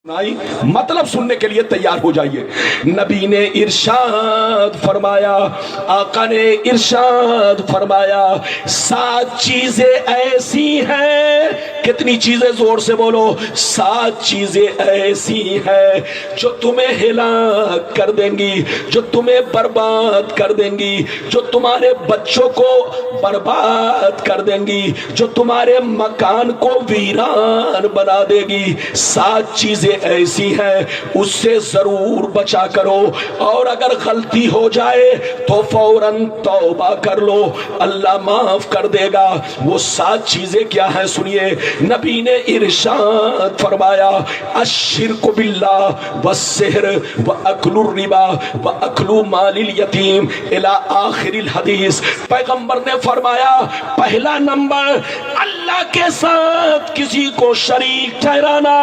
मतलब सुनने के लिए तैयार हो जाइए। नबी ने इरशाद फरमाया, आका ने इरशाद फरमाया, 7 चीजें ऐसी हैं। कितनी चीजें? जोर से बोलो। 7 चीजें ऐसी हैं जो तुम्हें हिलाक कर देंगी, जो तुम्हें बर्बाद कर देंगी, जो तुम्हारे बच्चों को बर्बाद कर देंगी, जो तुम्हारे मकान को वीरान बना देगी। 7 चीजें ऐसी है, उससे जरूर बचा करो। और अगर गलती हो जाए तो फौरन तौबा कर लो, अल्लाह माफ कर देगा। वो 7 चीजें क्या है सुनिए। नबी ने इरशाद फरमाया, अश्शिरकु बिल्लाह वस्सिहर व अक्लुर रिबा व अक्लु मालिल यतीम इला आखिरिल हदीस। पैगंबर ने फरमाया, पहला नंबर अल्लाह के साथ किसी को शरीक ठहराना,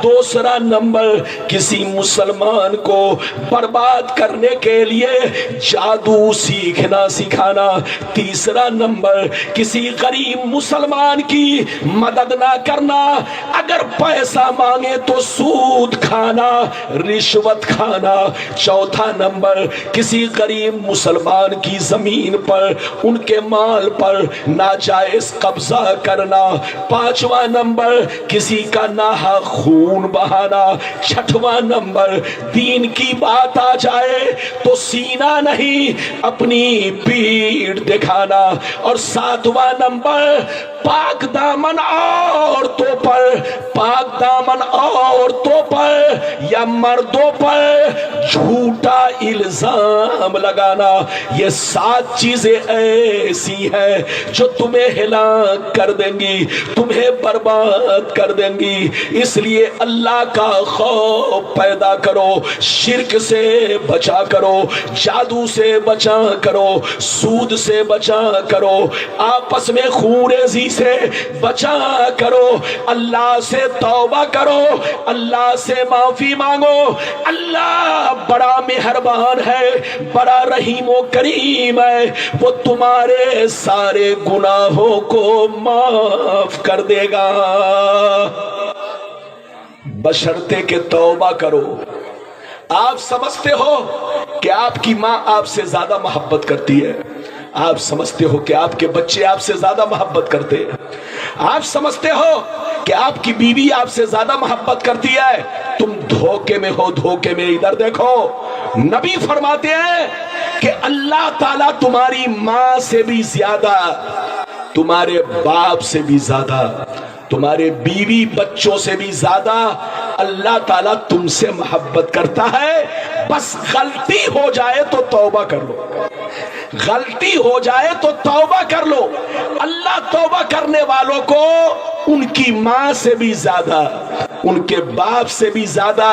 दूसरा नंबर किसी मुसलमान को बर्बाद करने के लिए जादू सीखना सिखाना, तीसरा नंबर किसी गरीब मुसलमान की मदद ना करना, अगर पैसा मांगे तो सूद खाना, रिश्वत खाना, चौथा नंबर किसी गरीब मुसलमान की जमीन पर, उनके माल पर नाजायज कब्जा करना, पांचवा नंबर किसी का नाहक खून बहाना, छठवां नंबर दीन की बात आ जाए तो सीना नहीं अपनी पीठ दिखाना, और सातवां नंबर पाक दामन औरतों पर, पाक दामन औरतों पर या मर्दों पर झूठा इल्जाम लगाना। ये 7 चीजें ऐसी हैं जो तुम्हें हिलाक कर देंगी, तुम्हें बर्बाद कर देंगी। इसलिए अल्लाह का खौफ पैदा करो, शिर्क से बचा करो, जादू से बचा करो, सूद से बचा करो, आपस में खूरेजी से बचा करो, अल्लाह से तौबा करो, अल्लाह से माफी मांगो। अल्लाह बड़ा मेहरबान है, बड़ा रहीम व करीम है, वो तुम्हारे सारे गुनाहों को माफ कर देगा, बशर्ते के तौबा करो। आप समझते हो कि आपकी माँ आपसे ज्यादा मोहब्बत करती है, आप समझते हो कि आपके बच्चे आपसे ज्यादा मोहब्बत करते हैं, आप समझते हो कि आपकी बीवी आपसे ज्यादा मोहब्बत करती है, तुम धोखे में हो, धोखे में। इधर देखो, नबी फरमाते हैं कि अल्लाह ताला तुम्हारी माँ से भी ज्यादा, तुम्हारे बाप से भी ज्यादा, तुम्हारे बीवी बच्चों से भी ज्यादा अल्लाह ताला तुमसे मोहब्बत करता है। बस गलती हो जाए तो तौबा कर लो, गलती हो जाए तो तौबा कर लो। अल्लाह तौबा करने वालों को उनकी माँ से भी ज्यादा, उनके बाप से भी ज्यादा,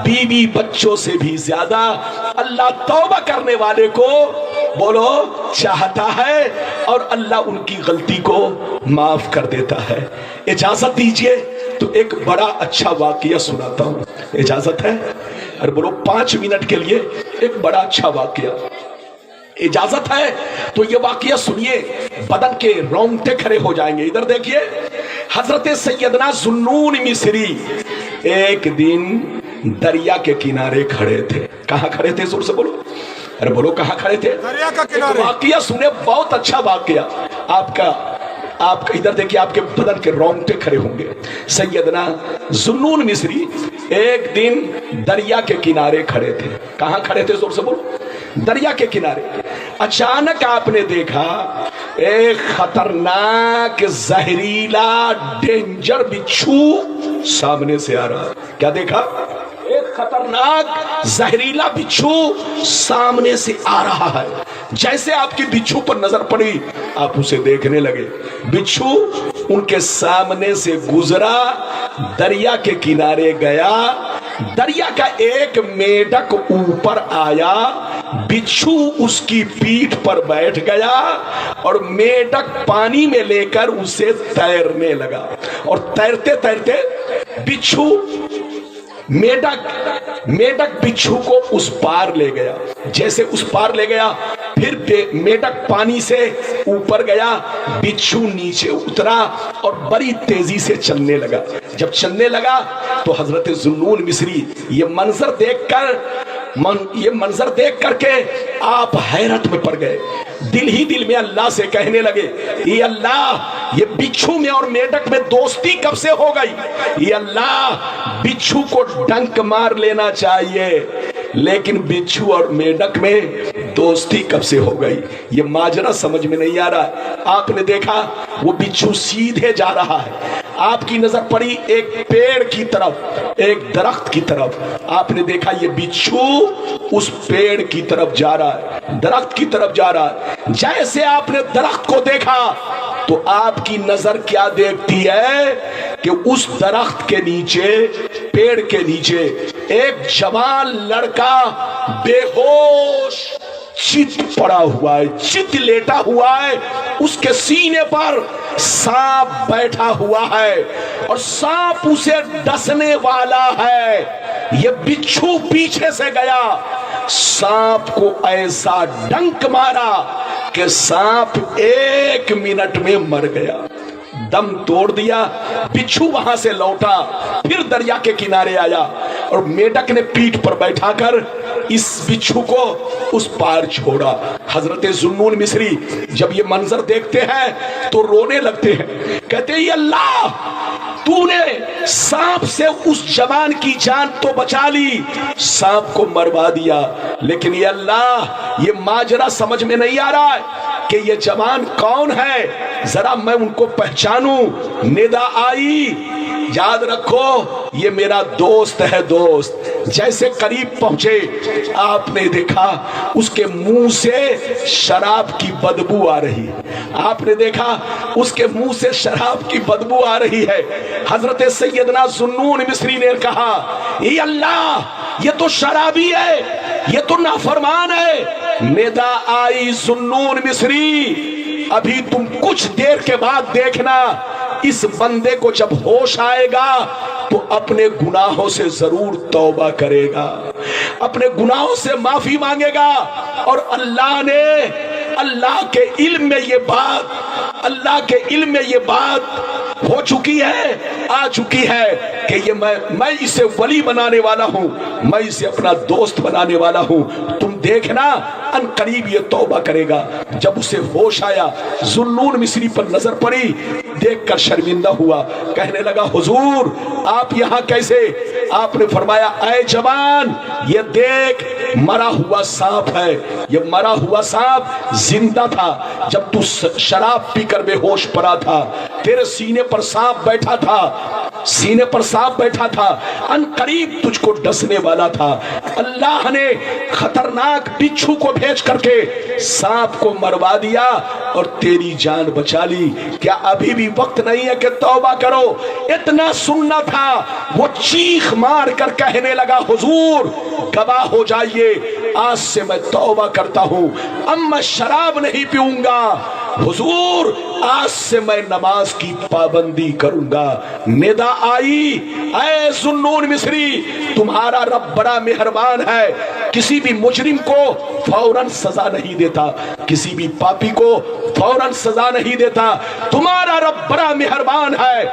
बीवी बच्चों से भी ज्यादा अल्लाह तौबा करने वाले को बोलो चाहता है, और अल्लाह उनकी गलती को माफ कर देता है। इजाजत दीजिए तो एक बड़ा अच्छा वाकया सुनाता हूं, इजाजत है? अरे बोलो 5 मिनट के लिए एक बड़ा अच्छा वाकया, इजाजत है? तो ये वाकया सुनिए, बदन के रोंगटे खड़े हो जाएंगे। इधर देखिए, हजरत सैयदना जुन्नून मिस्री एक दिन दरिया के किनारे खड़े थे। कहां खड़े थे? जोर से बोलो। अरे बोलो कहां खड़े थे? दरिया का किनारे। वाकया सुने, बहुत अच्छा वाकया। आपका इधर देखिए, आपके बदन के रोंगटे खड़े होंगे। सैयदना जुन्नून मिस्री एक दिन दरिया के किनारे खड़े थे। कहां खड़े थे? जोर से बोलो। दरिया के किनारे। अचानक आपने देखा एक खतरनाक जहरीला डेंजर बिच्छू सामने से आ रहा। क्या देखा? एक खतरनाक जहरीला बिच्छू सामने से आ रहा है। जैसे आपकी बिच्छू पर नजर पड़ी, आप उसे देखने लगे। बिच्छू उनके सामने से गुजरा, दरिया के किनारे गया, दरिया का एक मेढक ऊपर आया, बिच्छू उसकी पीठ पर बैठ गया और मेढक पानी में लेकर उसे तैरने लगा। और तैरते तैरते बिच्छू मेढक बिच्छू को उस पार ले गया। जैसे उस पार ले गया, फिर मेढक पानी से ऊपर गया, बिच्छू नीचे उतरा और बड़ी तेजी से चलने लगा। जब चलने लगा तो हजरत जुन्नून मिस्री ये मंजर देख करके आप हैरत में पड़ गए। दिल ही दिल में अल्लाह से कहने लगे, ये अल्लाह, ये बिच्छू में और मेढक में दोस्ती कब से हो गई? ये अल्लाह, बिच्छू को डंक मार लेना चाहिए, लेकिन बिच्छू और मेढक में दोस्ती कब से हो गई? ये माजरा समझ में नहीं आ रहा। आपने देखा वो बिच्छू सीधे जा रहा है, आपकी नजर पड़ी एक पेड़ की तरफ, एक दरख्त की तरफ। आपने देखा ये बिच्छू उस पेड़ की तरफ जा रहा है, दरख्त की तरफ जा रहा है। जैसे आपने दरख्त को देखा तो आपकी नजर क्या देखती है कि उस दरख्त के नीचे, पेड़ के नीचे एक जवान लड़का बेहोश चित पड़ा हुआ है, चित लेटा हुआ है। उसके सीने पर सांप बैठा हुआ है और सांप उसे डसने वाला है। ये बिच्छू पीछे से गया, सांप को ऐसा डंक मारा कि सांप 1 मिनट में मर गया, दम तोड़ दिया। बिच्छू वहां से लौटा, फिर दरिया के किनारे आया और मेढक ने पीठ पर बैठाकर इस बिच्छू को उस पार छोड़ा। हजरत जुन्नून मिस्री जब ये मंजर देखते हैं तो रोने लगते हैं, कहते हैं, अल्लाह, तूने सांप से उस जवान की जान तो बचा ली, सांप को मरवा दिया, लेकिन ये अल्लाह, ये माजरा समझ में नहीं आ रहा है कि ये जवान कौन है, जरा मैं उनको पहचानूं। निदा आई, याद रखो ये मेरा दोस्त है, दोस्त। जैसे करीब पहुंचे आपने देखा उसके मुंह से शराब की बदबू आ रही है। आपने देखा उसके मुंह से शराब की बदबू आ रही है। हजरत सैयदना जुन्नून मिस्री ने कहा, ये अल्लाह, ये तो शराबी है, ये तो नाफरमान है। निदा आई, जुन्नून मिस्री, अभी तुम कुछ देर के बाद देखना, इस बंदे को जब होश आएगा तो अपने गुनाहों से जरूर तौबा करेगा, अपने गुनाहों से माफी मांगेगा। और अल्लाह के इल्म में ये बात, अल्लाह के इल्म में ये बात हो चुकी है, आ चुकी है कि ये मैं इसे वली बनाने वाला हूं, मैं इसे अपना दोस्त बनाने वाला हूं। तुम देखना अनकरीब ये तौबा करेगा। जब उसे होश आया, जुन्नून मिस्री पर नजर पड़ी, देखकर शर्मिंदा हुआ, कहने लगा, हुजूर आप यहां कैसे? आपने फरमाया, ऐ जवान, ये देख मरा हुआ सांप है। ये मरा हुआ सांप जिंदा था जब तू शराब पीकर बेहोश पड़ा था, तेरे सीने पर सांप बैठा था, सीने पर सांप बैठा था, अनकरीब तुझको डसने वाला था। अल्लाह ने खतरनाक बिच्छू को भेज करके सांप को मरवा दिया और तेरी जान बचा ली। क्या अभी भी वक्त नहीं है कि तौबा करो? इतना सुनना था। वो चीख मार कर कहने लगा, हुजूर गवाह हो जाइए, आज से मैं तौबा करता हूं, अब मैं शराब नहीं पीऊंगा। हुजूर आज से मैं नमाज की पाबंदी करूंगा। निदा आई, ऐ जुन्नून मिस्री, तुम्हारा रब बड़ा मेहरबान है, किसी भी मुजरिम को फौरन सजा नहीं देता, किसी भी पापी को फौरन सजा नहीं देता। तुम्हारा रब बड़ा मेहरबान है,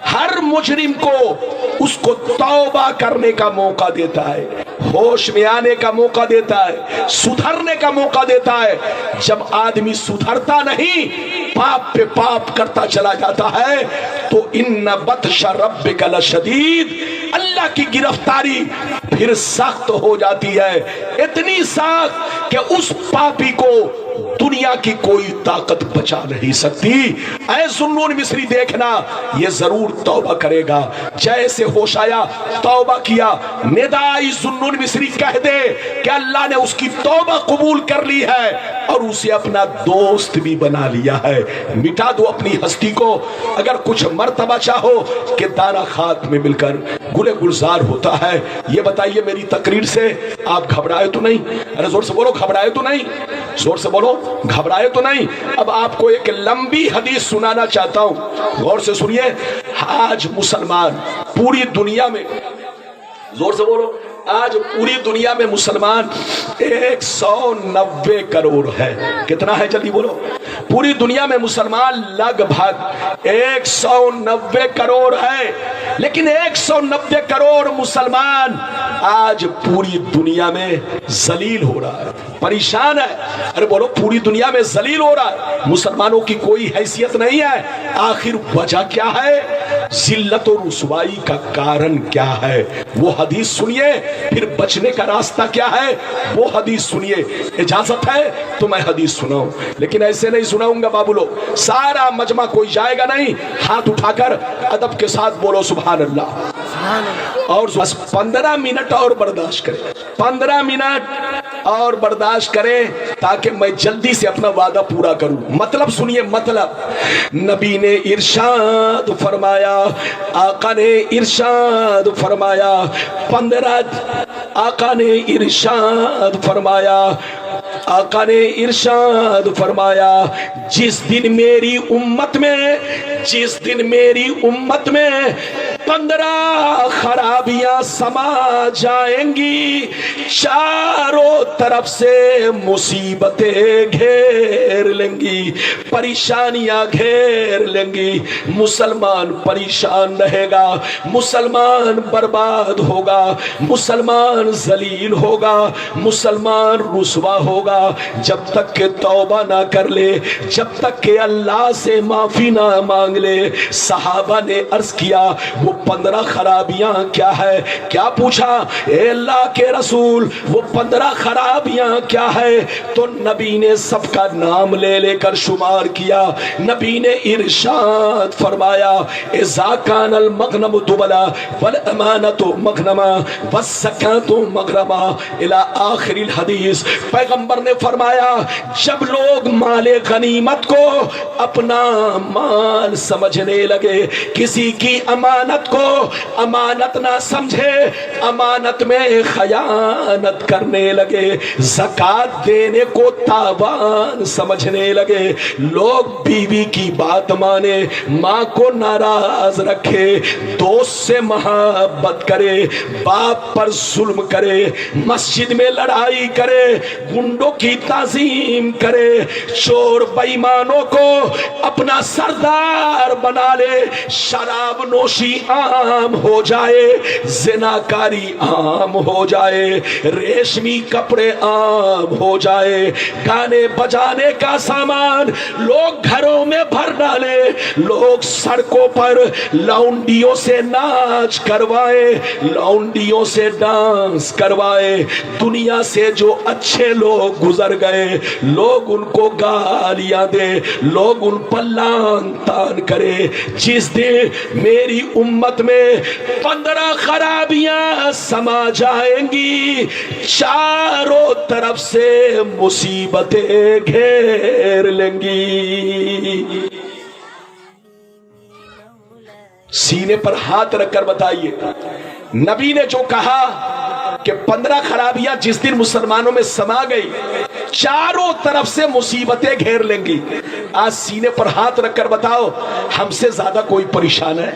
हर मुजरिम को उसको तौबा करने का मौका देता है, होश में आने का मौका देता है, सुधरने का मौका देता है। जब आदमी सुधरता नहीं, पाप पे पाप करता चला जाता है, तो इन्ना बत्शा रब्बिका लशदीद, अल्लाह की गिरफ्तारी फिर सख्त हो जाती है, इतनी सख्त कि उस पापी को दुनिया की कोई ताकत बचा नहीं सकती। ऐ जुन्नून मिस्री देखना, ये जरूर तौबा करेगा। जैसे होश आया, तौबा किया। निदाई जुन्नून मिस्री कह दे कि अल्लाह ने उसकी तौबा कबूल कर ली है और उसे अपना दोस्त भी बना लिया है। मिटा दो अपनी हस्ती को। अगर कुछ मर्तबा चाहो कि दाना खाक में मिलकर गुले गुलजार होता है, ये बताइए मेरी तकरीर से आप घबराए तो नहीं? अरे जोर से बोलो, घबराए तो नहीं? जोर से बोलो, घबराए तो नहीं? अब आपको एक लंबी हदीस सुनाना चाहता हूं, गौर से सुनिए। आज मुसलमान पूरी दुनिया में, जोर से बोलो, آج پوری دنیا میں مسلمان 190 کروڑ ہے. کتنا ہے جلدی بولو؟ پوری دنیا میں مسلمان لگ بھگ 190 کروڑ ہے. لیکن 190 کروڑ مسلمان آج پوری دنیا میں ذلیل ہو رہا ہے, پریشان ہے. ارے بولو, پوری دنیا میں ذلیل ہو رہا ہے, مسلمانوں کی کوئی حیثیت نہیں ہے. آخر وجہ کیا ہے؟ ذلت و رسوائی کا کارن کیا ہے؟ وہ حدیث سنیے. پھر بچنے کا راستہ کیا ہے وہ حدیث سنیے. اجازت ہے تو میں حدیث سناؤں, لیکن ایسے نہیں سناؤں گا بابو لوگ. سارا مجمع کوئی جائے گا نہیں, ہاتھ اٹھا کر ادب کے ساتھ بولو سبحان اللہ. اور بس 15 منٹ اور برداشت کریں, 15 منٹ اور برداشت کریں تاکہ میں جلدی سے اپنا وعدہ پورا کروں. مطلب سنیے, مطلب نبی نے ارشاد فرمایا, آقا نے ارشاد فرمایا, 15 آقا نے ارشاد فرمایا, آقا نے ارشاد فرمایا, جس دن میری امت میں 15 خرابیاں سما جائیں گی, چاروں طرف سے مصیبتیں گھیر لیں گی, پریشانیاں گھیر لیں گی. مسلمان پریشان رہے گا, مسلمان برباد ہوگا, مسلمان ذلیل ہوگا, مسلمان رسوا ہوگا, جب تک کہ توبہ نہ کر لے, جب تک کہ اللہ سے معافی نہ مانگ لے. صحابہ نے عرض کیا وہ 15 خرابیاں کیا ہے؟ کیا پوچھا؟ اے اللہ کے رسول وہ 15 خرابیاں کیا ہے؟ تو نبی نے سب کا نام لے لے کر شمار کیا. نبی نے ارشاد فرمایا, اذا کان المغنم دبلا والامانۃ مغنما والزکاۃ مغرما الی آخر الحدیث. پیغمبر نے فرمایا جب لوگ مال غنیمت کو اپنا مال سمجھنے لگے, کسی کی امانت کو امانت نہ سمجھے, امانت میں خیانت کرنے لگے, زکات دینے کو تاوان سمجھنے لگے, لوگ بیوی کی بات مانے, ماں کو ناراض رکھے, دوست سے محبت کرے, باپ پر ظلم کرے, مسجد میں لڑائی کرے, گنڈوں کی تعظیم کرے, چور بےایمانوں کو اپنا سردار بنا لے, شراب نوشی عام ہو جائے, زناکاری عام ہو جائے, ریشمی کپڑے عام ہو جائے, گانے بجانے کا سامان لوگ گھروں میں بھر ڈالے, لوگ سڑکوں پر لونڈیوں سے ناچ کروائے, لونڈیوں سے ڈانس کروائے. دنیا سے جو اچھے لوگ گزر گئے لوگ ان کو گالیاں دے, لوگ ان پر لعن طعن کرے. جس دن میری امت میں 15 خرابیاں سما جائیں گی, چاروں طرف سے مصیبتیں گھیر لیں گی. سینے پر ہاتھ رکھ کر بتائیے, نبی نے جو کہا کہ 15 خرابیاں جس دن مسلمانوں میں سما گئی چاروں طرف سے مصیبتیں گھیر لیں گی. آج سینے پر ہاتھ رکھ کر بتاؤ ہم سے زیادہ کوئی پریشان ہے؟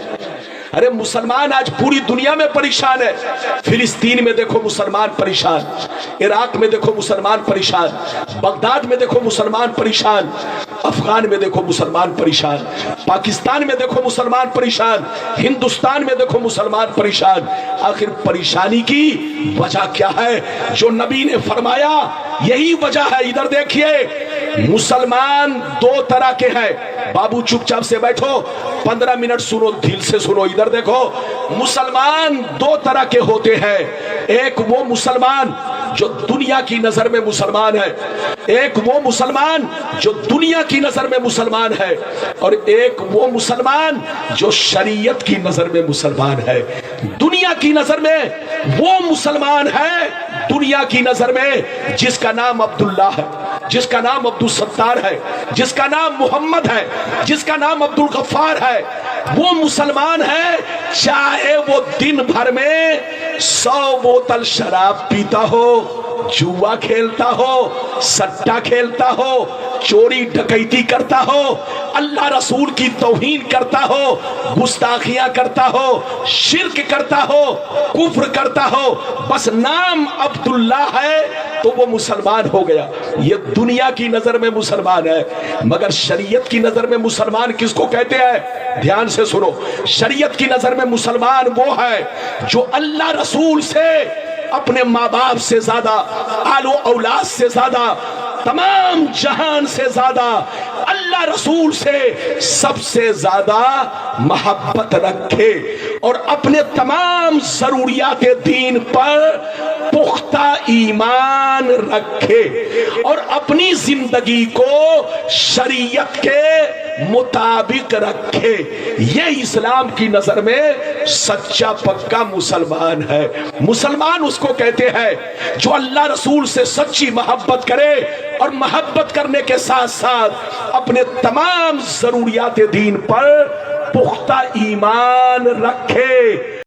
ارے مسلمان آج پوری دنیا میں پریشان ہے. فلسطین میں دیکھو مسلمان پریشان, عراق میں دیکھو مسلمان پریشان, بغداد میں دیکھو مسلمان پریشان, افغان میں دیکھو مسلمان پریشان, پاکستان میں دیکھو مسلمان پریشان, ہندوستان میں دیکھو مسلمان پریشان. آخر پریشانی کی وجہ کیا ہے؟ جو نبی نے فرمایا یہی وجہ ہے. ادھر دیکھیے, مسلمان 2 طرح کے ہیں. بابو چپ چاپ سے بیٹھو, 15 منٹ سنو, دل سے سنو. ادھر دیکھو, مسلمان 2 طرح کے ہوتے ہیں. ایک وہ مسلمان جو دنیا کی نظر میں مسلمان ہے, ایک وہ مسلمان جو دنیا کی نظر میں مسلمان ہے, اور ایک وہ مسلمان جو شریعت کی نظر میں مسلمان ہے. دنیا کی نظر میں وہ مسلمان ہے, دنیا کی نظر میں جس کا نام عبداللہ ہے, جس کا نام عبدالستار ہے, جس کا نام محمد ہے, جس کا نام عبدالغفار ہے, وہ مسلمان ہے چاہے وہ دن بھر میں 100 بوتل شراب پیتا ہو, جوا کھیلتا ہو, سٹا کھیلتا ہو, چوری ڈکیتی کرتا ہو، اللہ رسول کی توہین کرتا ہو، گستاخیاں کرتا ہو، شرک کرتا ہو، کفر کرتا ہو، بس نام عبداللہ ہے تو وہ مسلمان ہو گیا. یہ دنیا کی نظر میں مسلمان ہے، مگر شریعت کی نظر میں مسلمان کس کو کہتے ہیں؟ دھیان سے سنو. شریعت کی نظر میں مسلمان وہ ہے جو اللہ رسول سے، اپنے ماں باپ سے زیادہ، آل و اولاد سے زیادہ، تمام جہان سے زیادہ اللہ رسول سے سب سے زیادہ محبت رکھے اور اپنے تمام ضروریات دین پر پختہ ایمان رکھے اور اپنی زندگی کو شریعت کے مطابق رکھے. یہ اسلام کی نظر میں سچا پکا مسلمان ہے. مسلمان اس کو کہتے ہیں جو اللہ رسول سے سچی محبت کرے اور محبت کرنے کے ساتھ ساتھ اپنے تمام ضروریات دین پر پختہ ایمان رکھے.